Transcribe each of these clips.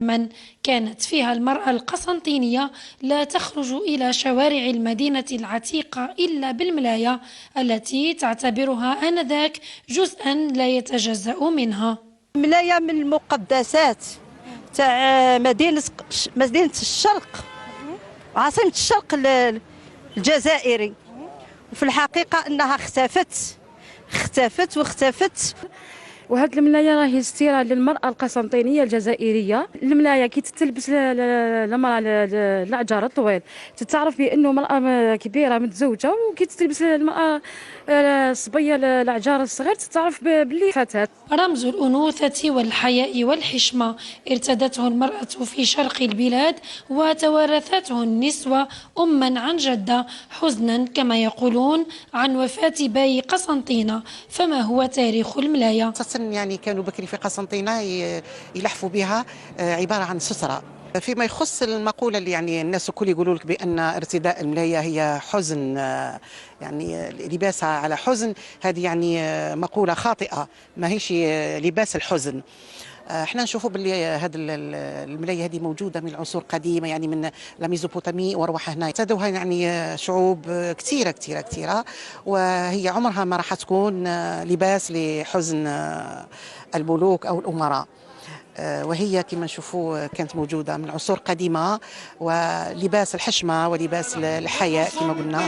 من كانت فيها المرأة القسنطينية لا تخرج إلى شوارع المدينة العتيقة إلا بالملاية التي تعتبرها آنذاك جزءا لا يتجزأ منها. الملاية من المقدسات تاع مدينة الشرق، عاصمة الشرق الجزائري، وفي الحقيقة أنها اختفت. وهذه الملاية راهي استيراد للمرأة القسنطينية الجزائرية. الملاية كي تتلبس المرأة الأعجار الطويل تتعرف بأنه امرأة كبيرة متزوجة، وكي تتلبس المرأة الصبية الأعجار الصغير تتعرف باللي فتاة. رمز الأنوثة والحياء والحشمة ارتدته المرأة في شرق البلاد وتوارثته النسوة أما عن جدة، حزنا كما يقولون عن وفاة باي قسنطينة. فما هو تاريخ الملاية؟ يعني كانوا بكري في قسنطينة يلحفوا بها عبارة عن سترة. فيما يخص المقولة اللي يعني الناس الكل يقولوا لك بأن ارتداء الملاية هي حزن، يعني لباسها على حزن، هذه يعني مقولة خاطئة، ما هيش لباس الحزن. احنا نشوفوا باللي هذه الملاية هذه موجودة من العصور القديمة، يعني من الميزوبوتامي واروح هنا ارتدوها يعني شعوب كثيرة، وهي عمرها ما راح تكون لباس لحزن الملوك أو الأمراء. وهي كما نشوفوا كانت موجودة من العصور القديمة، ولباس الحشمة ولباس الحياء كما قلنا.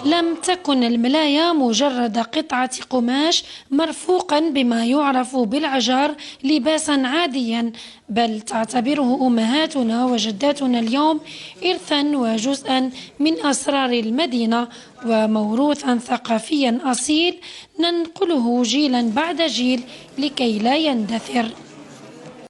لم تكن الملاية مجرد قطعة قماش مرفوقا بما يعرف بالعجار لباسا عاديا، بل تعتبره أمهاتنا وجداتنا اليوم إرثا وجزءا من أسرار المدينة وموروثا ثقافيا أصيل ننقله جيلا بعد جيل لكي لا يندثر.